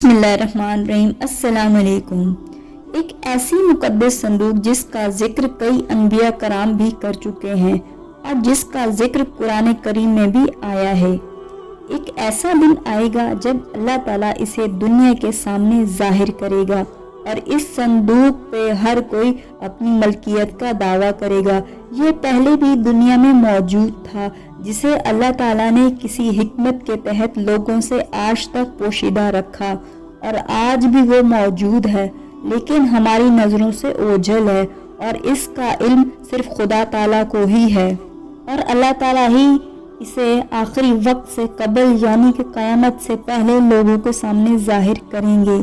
بسم اللہ الرحمن الرحیم۔ السلام علیکم۔ ایک ایسی مقدس صندوق جس کا ذکر کئی انبیاء کرام بھی کر چکے ہیں اور جس کا ذکر قرآن کریم میں بھی آیا ہے۔ ایک ایسا دن آئے گا جب اللہ تعالیٰ اسے دنیا کے سامنے ظاہر کرے گا اور اس صندوق پہ ہر کوئی اپنی ملکیت کا دعویٰ کرے گا۔ یہ پہلے بھی دنیا میں موجود تھا، جسے اللہ تعالیٰ نے کسی حکمت کے تحت لوگوں سے آج تک پوشیدہ رکھا اور آج بھی وہ موجود ہے، لیکن ہماری نظروں سے اوجھل ہے اور اس کا علم صرف خدا تعالیٰ کو ہی ہے، اور اللہ تعالیٰ ہی اسے آخری وقت سے قبل یعنی کہ قیامت سے پہلے لوگوں کے سامنے ظاہر کریں گے۔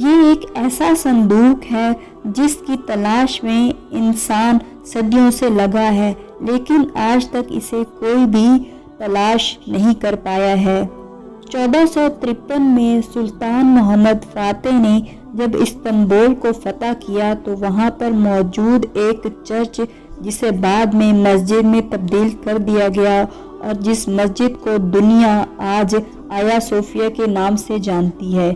یہ ایک ایسا صندوق ہے جس کی تلاش میں انسان صدیوں سے لگا ہے، لیکن آج تک اسے کوئی بھی تلاش نہیں کر پایا ہے۔ 1453 میں سلطان محمد فاتح نے جب استنبول کو فتح کیا تو وہاں پر موجود ایک چرچ، جسے بعد میں مسجد میں تبدیل کر دیا گیا اور جس مسجد کو دنیا آج آیا صوفیہ کے نام سے جانتی ہے،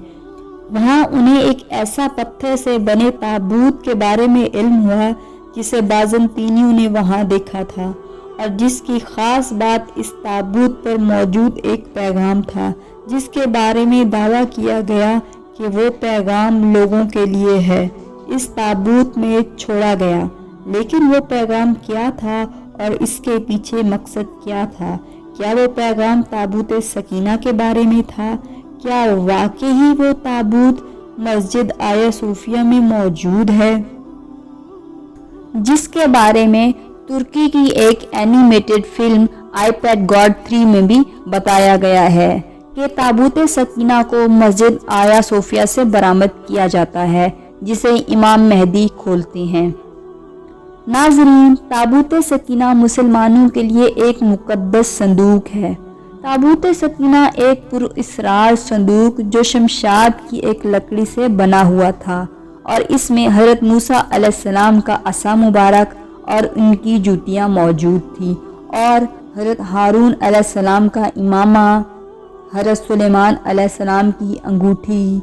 وہاں انہیں ایک ایسا پتھر سے بنے تابوت کے بارے میں علم ہوا جسے بازنطینیوں نے وہاں دیکھا تھا، اور جس کی خاص بات اس تابوت پر موجود ایک پیغام تھا جس کے بارے میں دعویٰ کیا گیا کہ وہ پیغام لوگوں کے لیے ہے، اس تابوت میں چھوڑا گیا۔ لیکن وہ پیغام کیا تھا اور اس کے پیچھے مقصد کیا تھا؟ کیا وہ پیغام تابوت سکینہ کے بارے میں تھا؟ کیا واقعی وہ تابوت مسجد آیا صوفیہ میں موجود ہے، جس کے بارے میں ترکی کی ایک اینیمیٹڈ فلم آئی پیڈ گاڈ 3 میں بھی بتایا گیا ہے کہ تابوت سکینہ کو مسجد آیا صوفیہ سے برآمد کیا جاتا ہے، جسے امام مہدی کھولتے ہیں۔ ناظرین، تابوت سکینہ مسلمانوں کے لیے ایک مقدس صندوق ہے۔ تابوت سکینہ ایک پراسرار صندوق جو شمشاد کی ایک لکڑی سے بنا ہوا تھا، اور اس میں حضرت موسیٰ علیہ السلام کا عصا مبارک اور ان کی جوتیاں موجود تھیں، اور حضرت ہارون علیہ السلام کا امامہ، حضرت سلیمان علیہ السلام کی انگوٹھی،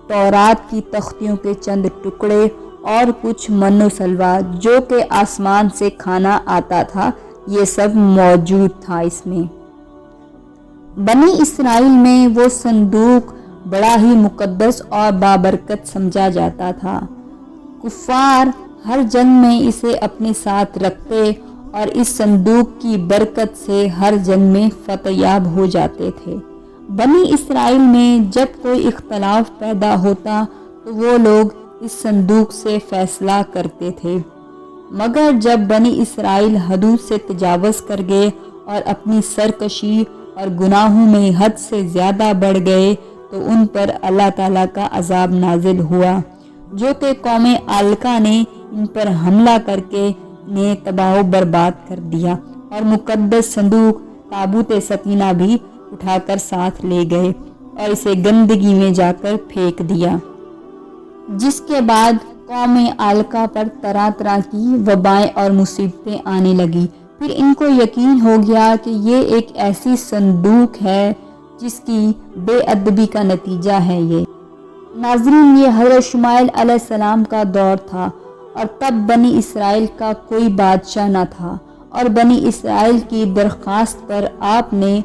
تورات کی تختیوں کے چند ٹکڑے اور کچھ من و سلوہ جو کہ آسمان سے کھانا آتا تھا، یہ سب موجود تھا اس میں۔ بنی اسرائیل میں وہ صندوق بڑا ہی مقدس اور بابرکت سمجھا جاتا تھا۔ کفار ہر جنگ میں اسے اپنے ساتھ رکھتے اور اس صندوق کی برکت سے ہر جنگ میں فتح یاب ہو جاتے تھے۔ بنی اسرائیل میں جب کوئی اختلاف پیدا ہوتا تو وہ لوگ اس صندوق سے فیصلہ کرتے تھے، مگر جب بنی اسرائیل حدود سے تجاوز کر گئے اور اپنی سرکشی اور گناہوں میں حد سے زیادہ بڑھ گئے تو ان پر اللہ تعالیٰ کا عذاب نازل ہوا، جو کہ قوم عالقہ نے ان پر حملہ کر کے انہیں تباہ و برباد کر دیا، اور مقدس صندوق تابوت سکینہ بھی اٹھا کر ساتھ لے گئے اور اسے گندگی میں جا کر پھینک دیا، جس کے بعد قوم عالقہ پر طرح طرح کی وبائیں اور مصیبتیں آنے لگی۔ پھر ان کو یقین ہو گیا کہ یہ ایک ایسی صندوق ہے جس کی بے ادبی کا نتیجہ ہے یہ۔ ناظرین، یہ حضرت شمائیل علیہ السلام کا دور تھا، اور تب بنی اسرائیل کا کوئی بادشاہ نہ تھا، اور بنی اسرائیل کی درخواست پر آپ نے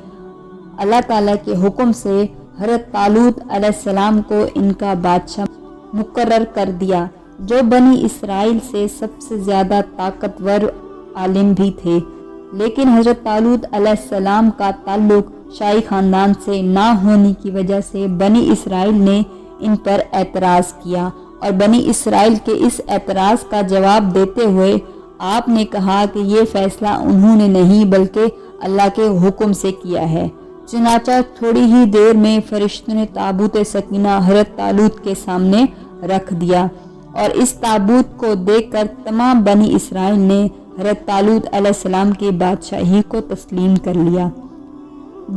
اللہ تعالیٰ کے حکم سے حضرت طالوت علیہ السلام کو ان کا بادشاہ مقرر کر دیا، جو بنی اسرائیل سے سب سے زیادہ طاقتور عالم بھی تھے۔ لیکن حضرت طالوت علیہ السلام کا تعلق شاہی خاندان سے نہ ہونے کی وجہ سے بنی اسرائیل نے ان پر اعتراض کیا، اور بنی اسرائیل کے اس اعتراض کا جواب دیتے ہوئے آپ نے کہا کہ یہ فیصلہ انہوں نے نہیں بلکہ اللہ کے حکم سے کیا ہے۔ چنانچہ تھوڑی ہی دیر میں فرشتوں نے تابوت سکینہ حضرت طالوت کے سامنے رکھ دیا، اور اس تابوت کو دیکھ کر تمام بنی اسرائیل نے حضرت طالوت علیہ السلام کی بادشاہی کو تسلیم کر لیا۔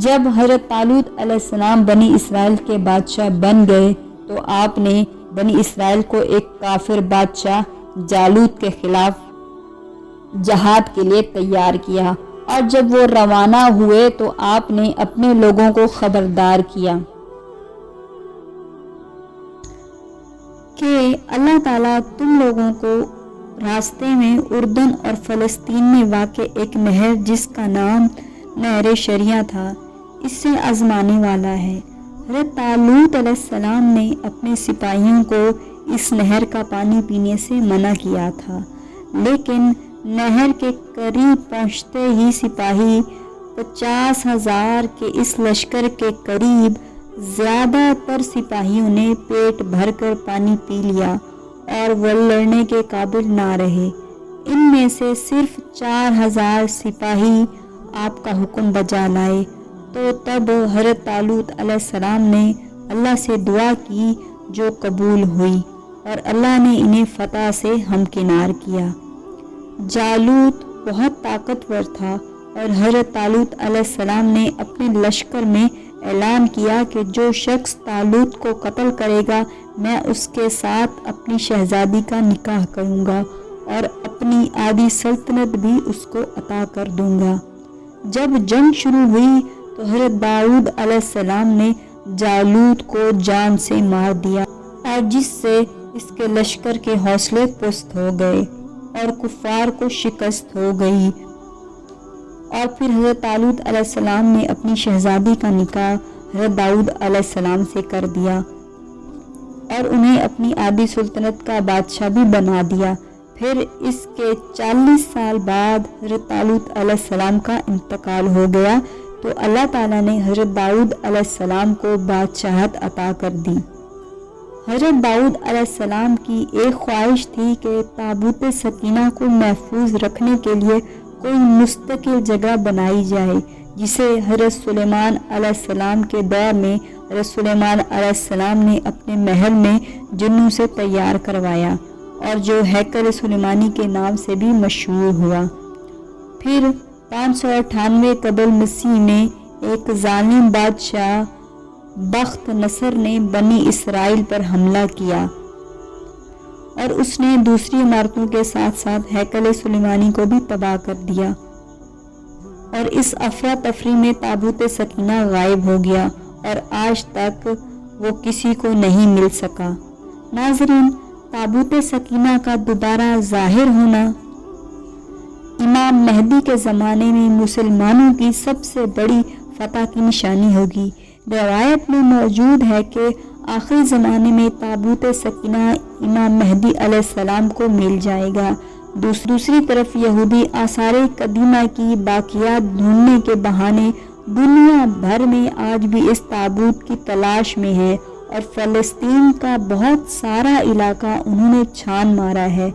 جب حضرت طالوت علیہ السلام بنی اسرائیل کے بادشاہ بن گئے تو آپ نے بنی اسرائیل کو ایک کافر بادشاہ جالوت کے خلاف جہاد کے لیے تیار کیا، اور جب وہ روانہ ہوئے تو آپ نے اپنے لوگوں کو خبردار کیا کہ اللہ تعالیٰ تم لوگوں کو راستے میں اردن اور فلسطین میں واقع ایک نہر جس کا نام نہر شریعہ تھا، اس سے آزمانے والا ہے۔ حضرت طالوت علیہ السلام نے اپنے سپاہیوں کو اس نہر کا پانی پینے سے منع کیا تھا، لیکن نہر کے قریب پہنچتے ہی سپاہی 50,000 کے اس لشکر کے قریب زیادہ تر سپاہیوں نے پیٹ بھر کر پانی پی لیا اور وہ لڑنے کے قابل نہ رہے۔ ان میں سے صرف 4,000 سپاہی آپ کا حکم بجا لائے۔ تو تب حضرت طالوت علیہ السلام نے اللہ سے دعا کی جو قبول ہوئی اور اللہ نے انہیں فتح سے ہمکنار کیا۔ جالوت بہت طاقتور تھا اور حضرت طالوت علیہ السلام نے اپنے لشکر میں اعلان کیا کہ جو شخص طالوت کو قتل کرے گا میں اس کے ساتھ اپنی شہزادی کا نکاح کروں گا اور اپنی آدھی سلطنت بھی اس کو عطا کر دوں گا۔ جب جنگ شروع ہوئی تو حضرت داؤد علیہ السلام نے جالوت کو جان سے مار دیا اور جس سے اس کے لشکر کے حوصلے پست ہو گئے اور کفار کو شکست ہو گئی۔ اور پھر حضرت طالوت علیہ السلام نے اپنی شہزادی کا نکاح حضرت داؤد علیہ السلام سے کر دیا اور انہیں اپنی آدھی سلطنت کا بادشاہ بھی بنا دیا۔ پھر اس کے 40 سال بعد حضرت طالوت علیہ السلام کا انتقال ہو گیا تو اللہ تعالیٰ نے حضرت داؤد علیہ السلام کو بادشاہت عطا کر دی۔ حضرت داؤد علیہ السلام کی ایک خواہش تھی کہ تابوت سکینہ کو محفوظ رکھنے کے لیے کوئی مستقل جگہ بنائی جائے، جسے حضرت سلیمان علیہ السلام کے دور میں حضرت سلیمان علیہ السلام نے اپنے محل میں جنوں سے تیار کروایا اور جو ہیکل سلیمانی کے نام سے بھی مشہور ہوا۔ پھر 598 قبل مسیح میں ایک ظالم بادشاہ بخت نصر نے بنی اسرائیل پر حملہ کیا اور اس نے دوسری عمارتوں کے ساتھ ساتھ ہیکل سلیمانی کو بھی تباہ کر دیا اور اس افراتفری میں تابوت سکینہ غائب ہو گیا اور آج تک وہ کسی کو نہیں مل سکا۔ ناظرین، تابوت سکینہ کا دوبارہ ظاہر ہونا امام مہدی کے زمانے میں مسلمانوں کی سب سے بڑی فتح کی نشانی ہوگی۔ روایت میں موجود ہے کہ آخری زمانے میں تابوت سکینہ امام مہدی علیہ السلام کو مل جائے گا۔ دوسری طرف یہودی آثار قدیمہ کی باقیات ڈھونڈنے کے بہانے دنیا بھر میں آج بھی اس تابوت کی تلاش میں ہے اور فلسطین کا بہت سارا علاقہ انہوں نے چھان مارا ہے۔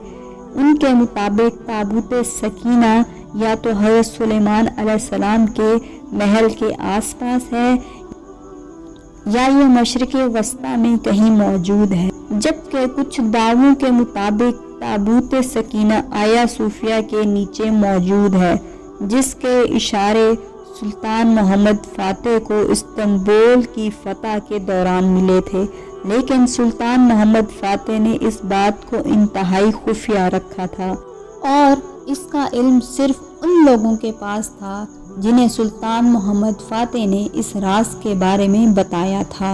ان کے مطابق تابوت سکینہ یا تو حضرت سلیمان علیہ السلام کے محل کے آس پاس ہے یا یہ مشرق وسطی میں کہیں موجود ہے، جبکہ کچھ دعووں کے مطابق تابوت سکینہ آیا صوفیہ کے نیچے موجود ہے، جس کے اشارے سلطان محمد فاتح کو استنبول کی فتح کے دوران ملے تھے، لیکن سلطان محمد فاتح نے اس بات کو انتہائی خفیہ رکھا تھا اور اس کا علم صرف ان لوگوں کے پاس تھا جنہیں سلطان محمد فاتح نے اس راز کے بارے میں بتایا تھا۔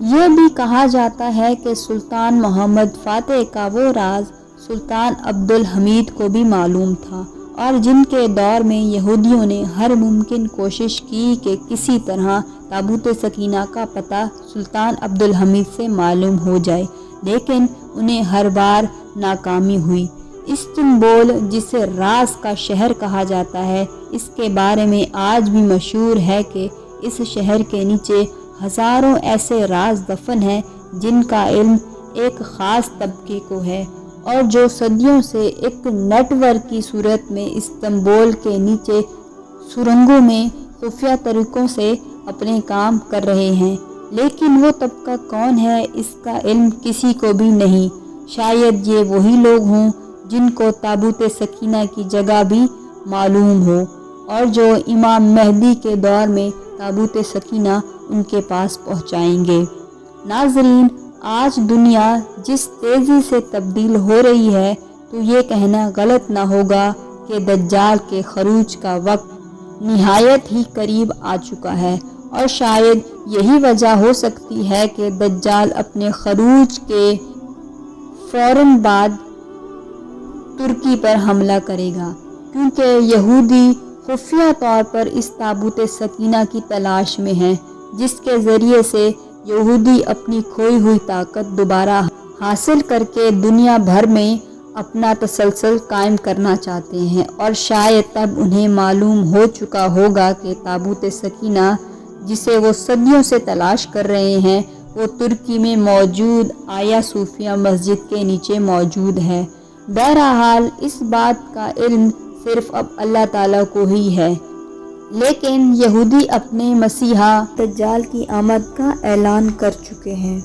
یہ بھی کہا جاتا ہے کہ سلطان محمد فاتح کا وہ راز سلطان عبد الحمید کو بھی معلوم تھا اور جن کے دور میں یہودیوں نے ہر ممکن کوشش کی کہ کسی طرح تابوت سکینہ کا پتہ سلطان عبد الحمید سے معلوم ہو جائے، لیکن انہیں ہر بار ناکامی ہوئی۔ استنبول، جسے راز کا شہر کہا جاتا ہے، اس کے بارے میں آج بھی مشہور ہے کہ اس شہر کے نیچے ہزاروں ایسے راز دفن ہیں جن کا علم ایک خاص طبقے کو ہے اور جو صدیوں سے ایک نیٹ ورک کی صورت میں استنبول کے نیچے سرنگوں میں خفیہ طریقوں سے اپنے کام کر رہے ہیں، لیکن وہ طبقہ کون ہے اس کا علم کسی کو بھی نہیں۔ شاید یہ وہی لوگ ہوں جن کو تابوت سکینہ کی جگہ بھی معلوم ہو اور جو امام مہدی کے دور میں تابوت سکینہ ان کے پاس پہنچائیں گے۔ ناظرین، آج دنیا جس تیزی سے تبدیل ہو رہی ہے تو یہ کہنا غلط نہ ہوگا کہ دجال کے خروج کا وقت نہایت ہی قریب آ چکا ہے، اور شاید یہی وجہ ہو سکتی ہے کہ دجال اپنے خروج کے فوراً بعد ترکی پر حملہ کرے گا، کیونکہ یہودی خفیہ طور پر اس تابوت سکینہ کی تلاش میں ہیں، جس کے ذریعے سے یہودی اپنی کھوئی ہوئی طاقت دوبارہ حاصل کر کے دنیا بھر میں اپنا تسلسل قائم کرنا چاہتے ہیں، اور شاید تب انہیں معلوم ہو چکا ہوگا کہ تابوت سکینہ جسے وہ صدیوں سے تلاش کر رہے ہیں وہ ترکی میں موجود آیا صوفیہ مسجد کے نیچے موجود ہے۔ بہرحال اس بات کا علم صرف اب اللہ تعالیٰ کو ہی ہے، لیکن یہودی اپنے مسیحا دجال کی آمد کا اعلان کر چکے ہیں،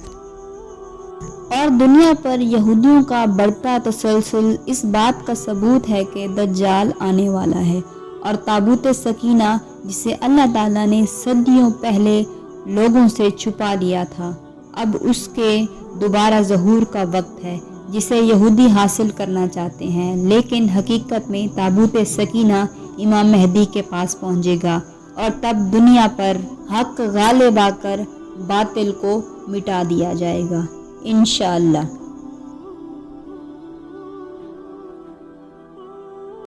اور دنیا پر یہودیوں کا بڑھتا تسلسل اس بات کا ثبوت ہے کہ دجال آنے والا ہے، اور تابوت سکینہ جسے اللہ تعالیٰ نے صدیوں پہلے لوگوں سے چھپا لیا تھا، اب اس کے دوبارہ ظہور کا وقت ہے، جسے یہودی حاصل کرنا چاہتے ہیں، لیکن حقیقت میں تابوت سکینہ امام مہدی کے پاس پہنچے گا، اور تب دنیا پر حق غالب آ کر باطل کو مٹا دیا جائے گا انشاءاللہ۔